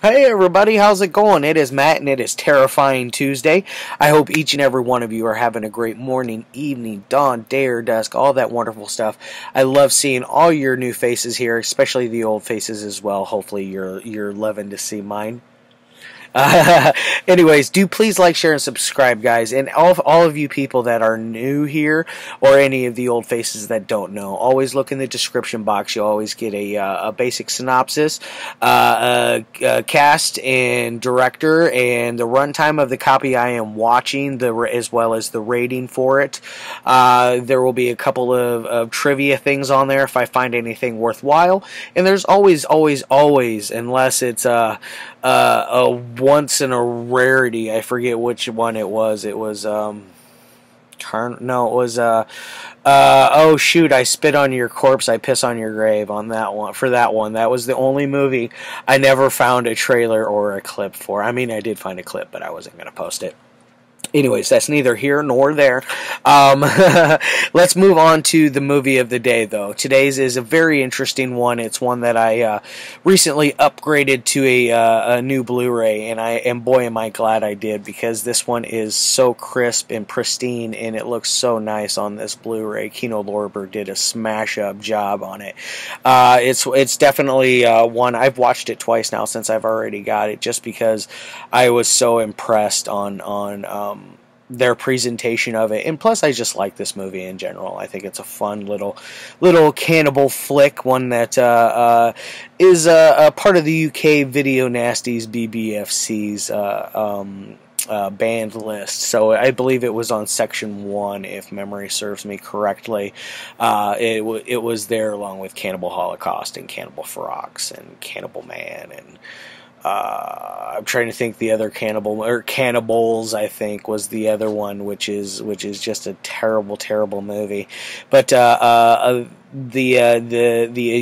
Hey everybody, how's it going? It is Matt and it is Terrifying Tuesday. I hope each and every one of you are having a great morning, evening, dawn, day or dusk, all that wonderful stuff. I love seeing all your new faces here, especially the old faces as well. Hopefully you're loving to see mine. Anyways, do please like, share, and subscribe, guys. And all of you people that are new here, or any of the old faces that don't know, always look in the description box. You'll always get a basic synopsis, cast and director, and the runtime of the copy I am watching, as well as the rating for it. There will be a couple of trivia things on there if I find anything worthwhile. And there's always, unless it's a once in a rarity. I forget which one it was. It was oh shoot, I spit on your corpse, I piss on your grave on that one. For that one, that was the only movie I never found a trailer or a clip for. I mean, I did find a clip, but I wasn't going to post it. Anyways, that's neither here nor there. Let's move on to the movie of the day, though. Today's is a very interesting one. It's one that I recently upgraded to a new Blu-ray, and boy, am I glad I did, because this one is so crisp and pristine, and it looks so nice on this Blu-ray. Kino Lorber did a smash-up job on it. It's definitely one. I've watched it twice now since I've already got it, just because I was so impressed on their presentation of it, and plus I just like this movie in general. I think it's a fun little cannibal flick, one that is a part of the UK Video Nasties BBFC's banned list. So I believe it was on section 1, if memory serves me correctly. It was there along with Cannibal Holocaust and Cannibal Ferox and Cannibal Man, and I'm trying to think the other Cannibals, I think, was the other one, which is just a terrible movie. But the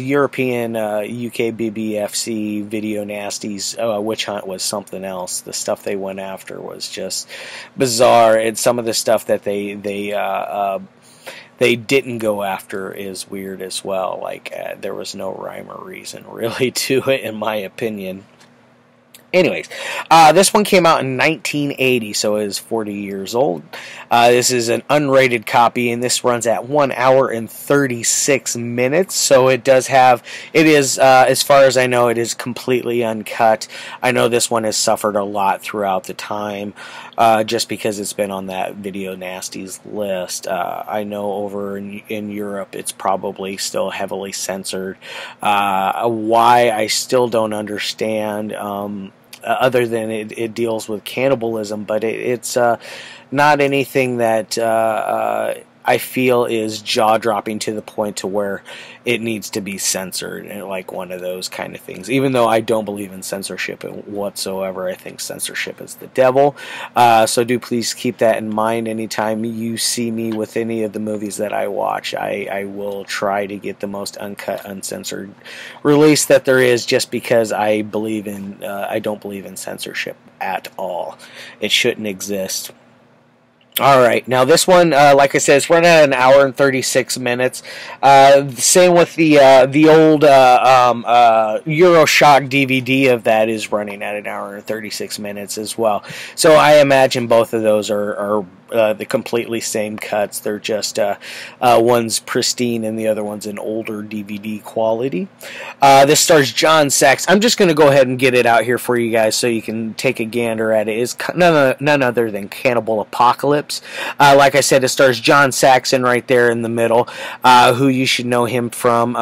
European UK BBFC Video Nasties Witch Hunt was something else. The stuff they went after was just bizarre, and some of the stuff that they didn't go after is weird as well. Like there was no rhyme or reason really to it, in my opinion. Anyways, this one came out in 1980, so it is 40 years old. This is an unrated copy, and this runs at 1 hour and 36 minutes. So it is, as far as I know, it is completely uncut. I know this one has suffered a lot throughout the time, just because it's been on that Video Nasties list. I know over in Europe, it's probably still heavily censored. Why, I still don't understand. Other than it deals with cannibalism, but it's not anything that I feel is jaw-dropping to the point to where it needs to be censored, and like one of those kind of things. Even though I don't believe in censorship whatsoever, I think censorship is the devil. So do please keep that in mind. Anytime you see me with any of the movies that I watch, I will try to get the most uncut, uncensored release that there is, just because I don't believe in censorship at all. It shouldn't exist. Alright, now this one, like I said, it's running at 1 hour and 36 minutes. Same with the old Euroshock DVD of that is running at 1 hour and 36 minutes as well. So I imagine both of those are the completely same cuts. They're just one's pristine and the other one's an older DVD quality. This stars John Saxon. I'm just going to go ahead and get it out here for you guys so you can take a gander at it. It's none other than Cannibal Apocalypse. Like I said, it stars John Saxon right there in the middle, who you should know him from.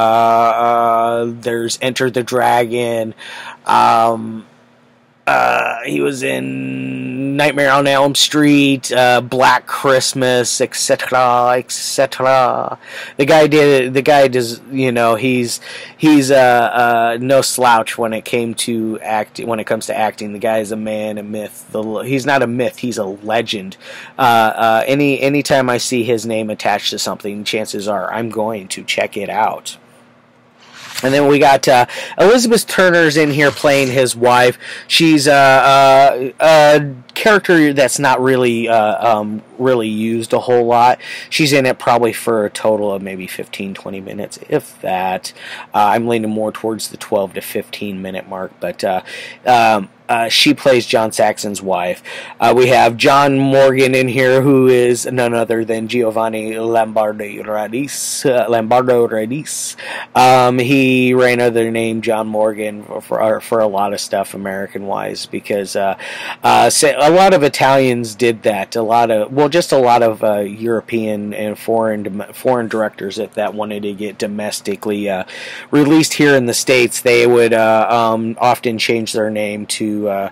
There's Enter the Dragon. He was in Nightmare on Elm Street, Black Christmas, etc., etc. The guy does, you know, he's no slouch when it comes to acting. The guy is a man, a myth. He's not a myth, he's a legend. Anytime I see his name attached to something, chances are I'm going to check it out. And then we got Elizabeth Turner's in here playing his wife. She's Cannibal character that's not really really used a whole lot. She's in it probably for a total of maybe 15-20 minutes, if that. I'm leaning more towards the 12 to 15 minute mark, but she plays John Saxon's wife. We have John Morghen in here, who is none other than Giovanni Lombardo Radice. He ran under the name John Morgan for a lot of stuff, American-wise, because a lot of Italians did that. A lot of European and foreign directors that wanted to get domestically released here in the States, they would often change their name to or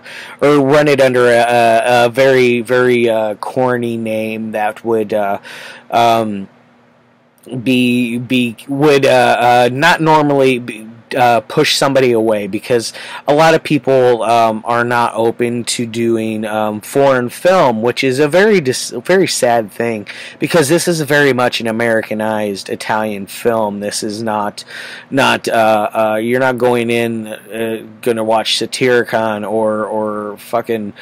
run it under a very, very corny name that would not normally push somebody away, because a lot of people are not open to doing foreign film, which is a very sad thing, because this is very much an Americanized Italian film. This is not you're not going in gonna watch Satyricon or fucking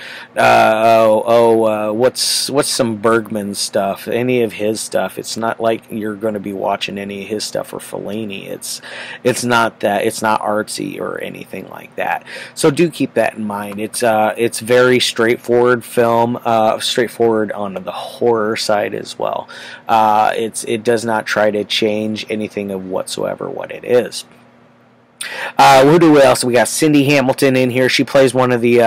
what's some Bergman stuff, any of his stuff. It's not like you're going to be watching any of his stuff or Fellini. It's not that. It's not artsy or anything like that. So do keep that in mind. It's very straightforward film, straightforward on the horror side as well. It does not try to change anything of whatsoever what it is. Who do we else? We got Cindy Hamilton in here. She plays one of the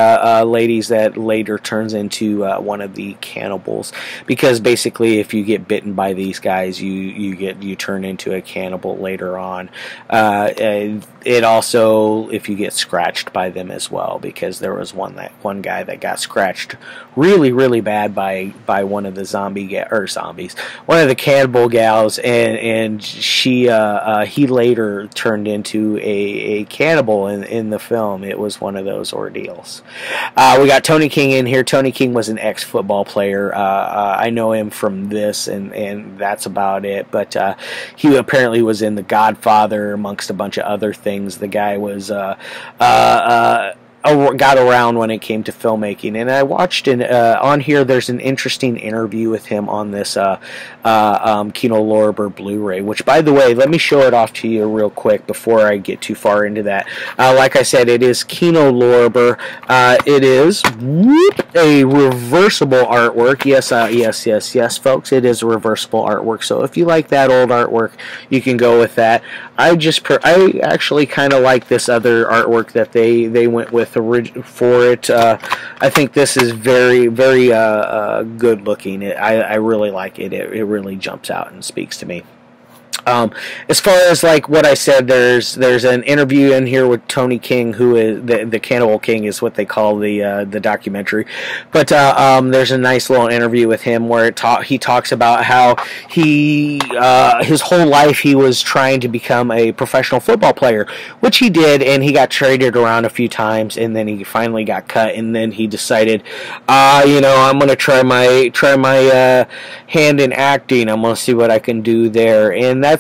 ladies that later turns into one of the cannibals, because basically if you get bitten by these guys, you turn into a cannibal later on. It also, if you get scratched by them as well, because there was one guy that got scratched really, really bad by one of the one of the cannibal gals, and he later turned into a cannibal in the film. It was one of those ordeals. We got Tony King in here. Tony King was an ex-football player. I know him from this, and that's about it. But he apparently was in The Godfather, amongst a bunch of other things. The guy was got around when it came to filmmaking, and I watched on here. There's an interesting interview with him on this Kino Lorber Blu-ray, which, by the way, let me show it off to you real quick before I get too far into that. Like I said, it is Kino Lorber. It is a reversible artwork. Yes, folks, it is a reversible artwork. So if you like that old artwork, you can go with that. I actually kind of like this other artwork that they went with for it. I think this is very, very good looking. I really like it. It really jumps out and speaks to me. As far as like what I said, there's an interview in here with Tony King, who is the Cannibal King is what they call the documentary. But there's a nice little interview with him where he talks about how his whole life he was trying to become a professional football player, which he did, and he got traded around a few times, and then he finally got cut, and then he decided, I'm gonna try my hand in acting. I'm gonna see what I can do there, and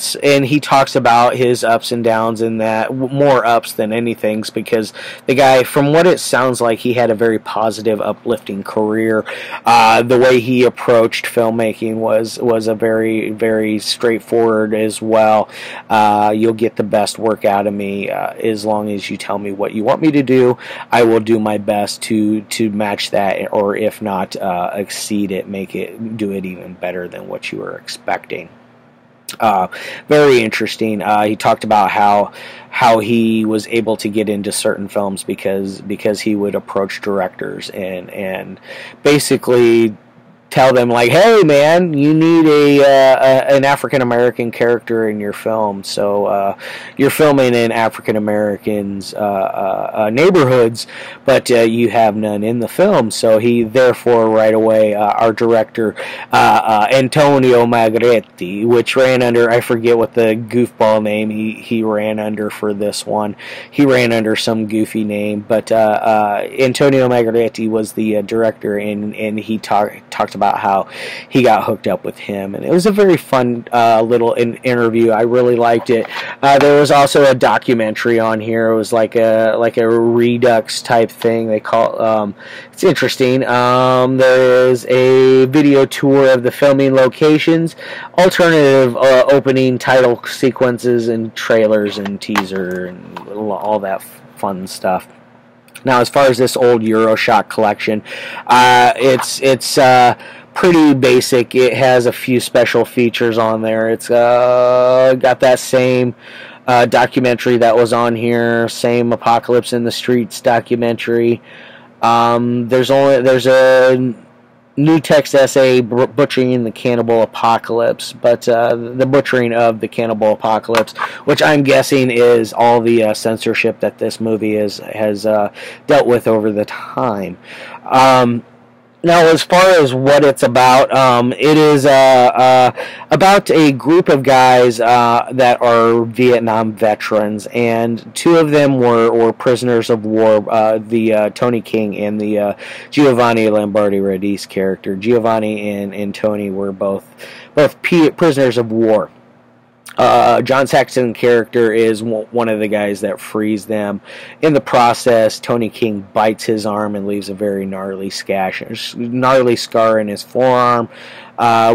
he talks about his ups and downs, and that more ups than anything, because the guy, from what it sounds like, he had a very positive, uplifting career. The way he approached filmmaking was a very, very straightforward as well. You'll get the best work out of me as long as you tell me what you want me to do. I will do my best to match that, or if not, exceed it, do it even better than what you were expecting. Very interesting. He talked about how he was able to get into certain films because he would approach directors and basically tell them, like, hey man, you need an African American character in your film, so you're filming in African Americans neighborhoods, but you have none in the film. So he therefore right away, our director Antonio Margheriti, which ran under, I forget what the goofball name he ran under for this one. He ran under some goofy name, but Antonio Margheriti was the director, and he talked about about how he got hooked up with him, and it was a very fun little interview. I really liked it. There was also a documentary on here. It was like a Redux type thing. They call it's interesting. There is a video tour of the filming locations, alternative opening title sequences, and trailers and teaser and all that fun stuff. Now, as far as this old Euroshock collection, it's pretty basic. It has a few special features on there. It's got that same documentary that was on here, same Apocalypse in the Streets documentary. There's a new text essay butchering the Cannibal Apocalypse, but the butchering of the Cannibal Apocalypse, which I'm guessing is all the censorship that this movie has dealt with over the time. Now, as far as what it's about, it is about a group of guys that are Vietnam veterans, and two of them were prisoners of war, the Tony King and the Giovanni Lamberti-Radice character. Giovanni and Tony were both prisoners of war. John Saxon character is one of the guys that frees them. In the process, Tony King bites his arm and leaves a very gnarly scar in his forearm,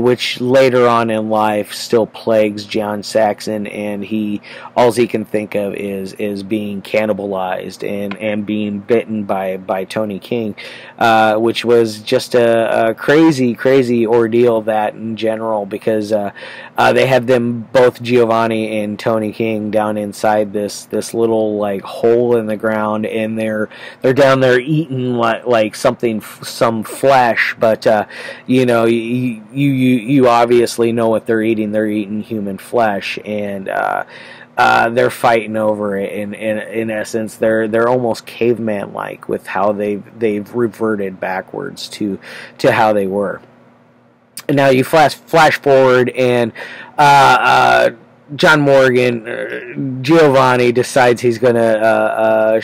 which later on in life still plagues John Saxon, and all he can think of is being cannibalized and being bitten by Tony King, which was just a crazy ordeal that in general, because they had them both, Giovanni and Tony King, down inside this little like hole in the ground, and they're down there eating like some flesh, but you obviously know what they're eating. They're eating human flesh, and they're fighting over it. And in essence, they're almost caveman like with how they've reverted backwards to how they were. And now you flash forward, and John Morghen, Giovanni, decides he's gonna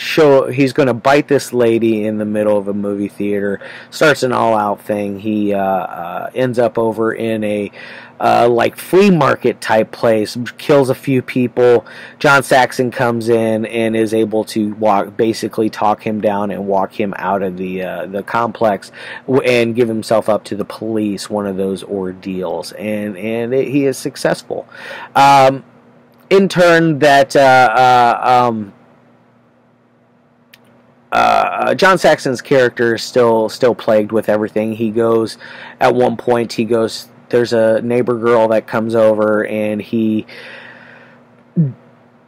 bite this lady in the middle of a movie theater. Starts an all-out thing. He ends up over in a like flea market type place, kills a few people. John Saxon comes in and is able to basically talk him down and walk him out of the complex and give himself up to the police. One of those ordeals, and he is successful. In turn, that John Saxon's character is still plagued with everything. At one point, there's a neighbor girl that comes over, and he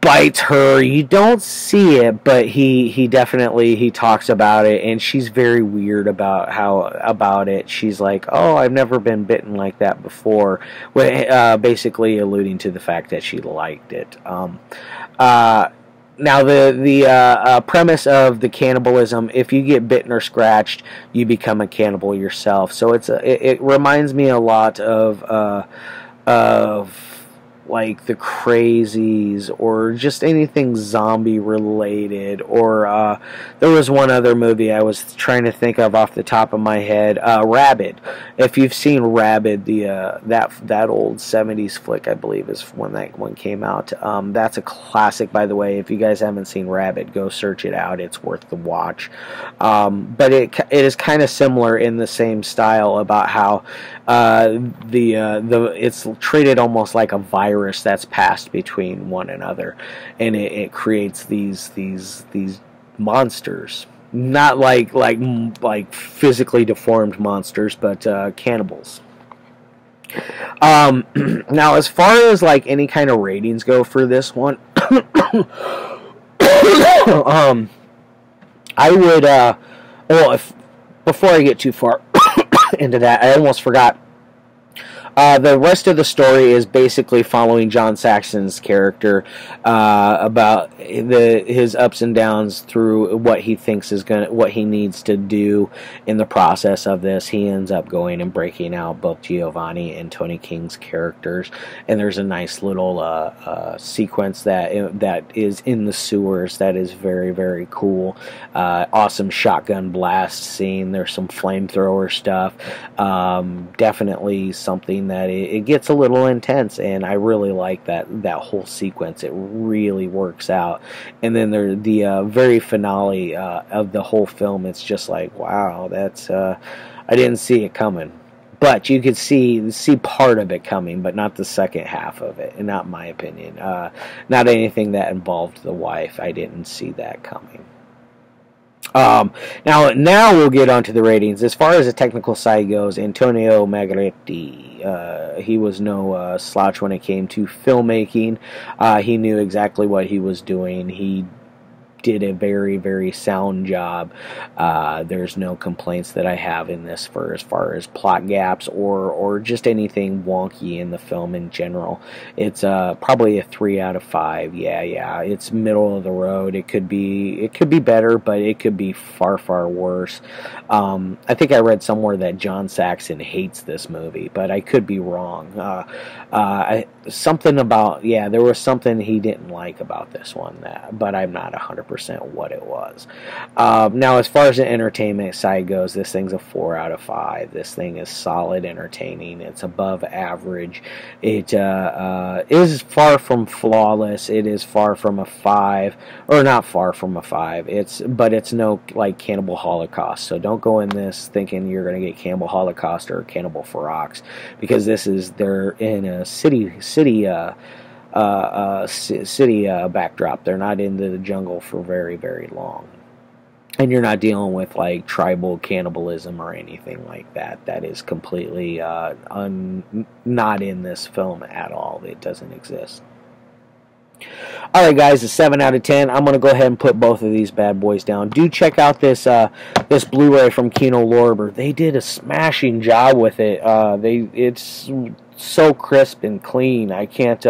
bites her. You don't see it, but he definitely talks about it, and she's very weird about it. She's like, "Oh, I've never been bitten like that before," basically alluding to the fact that she liked it. Now, the premise of the cannibalism: if you get bitten or scratched, you become a cannibal yourself. So it reminds me a lot of like the Crazies, or just anything zombie related. Or there was one other movie I was trying to think of off the top of my head, Rabid. If you've seen Rabid, that old 70s flick, I believe, is when that one came out. That's a classic, by the way. If you guys haven't seen Rabid, go search it out. It's worth the watch. But it is kind of similar in the same style, about how it's treated almost like a virus that's passed between one another, and it creates these monsters, not like physically deformed monsters, but cannibals. Now, as far as like any kind of ratings go for this one, I would before I get too far into that, I almost forgot. The rest of the story is basically following John Saxon's character about his ups and downs through what he thinks is what he needs to do in the process of this. He ends up going and breaking out both Giovanni and Tony King's characters, and there's a nice little sequence that is in the sewers that is very, very cool. Awesome shotgun blast scene. There's some flamethrower stuff. Definitely something that it gets a little intense, and I really like that whole sequence. It really works out. And then the very finale of the whole film, it's just like, wow, that's I didn't see it coming. But you could see part of it coming, but not the second half of it, and not my opinion. Not anything that involved the wife. I didn't see that coming. Now we'll get onto the ratings. As far as the technical side goes, Antonio Margheriti, he was no slouch when it came to filmmaking. He knew exactly what he was doing. He did a very, very sound job. There's no complaints that I have in this for as far as plot gaps or just anything wonky in the film in general. It's probably a 3 out of 5. Yeah. It's middle of the road. It could be better, but it could be far, far worse. I think I read somewhere that John Saxon hates this movie, but I could be wrong. There was something he didn't like about this one, but I'm not 100% what it was. Now, as far as the entertainment side goes, this thing's a 4 out of 5. This thing is solid entertaining. It's above average. It is far from flawless. It is far from a 5, or not far from a 5. But it's no like Cannibal Holocaust. So don't go in this thinking you're going to get Cannibal Holocaust or Cannibal Ferox, because they're in a city backdrop. They're not into the jungle for very, very long, and you're not dealing with like tribal cannibalism or anything like that. That is completely not in this film at all. It doesn't exist. Alright guys, a 7 out of 10. I'm going to go ahead and put both of these bad boys down. Do check out this Blu-ray from Kino Lorber. They did a smashing job with it. It's so crisp and clean. I can't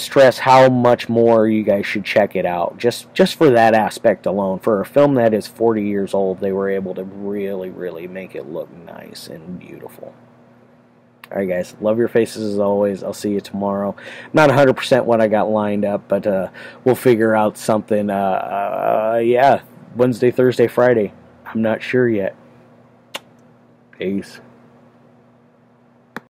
stress how much more you guys should check it out. Just for that aspect alone. For a film that is 40 years old, they were able to really, really make it look nice and beautiful. Alright guys, love your faces as always. I'll see you tomorrow. Not 100% what I got lined up, but we'll figure out something. Wednesday, Thursday, Friday. I'm not sure yet. Peace.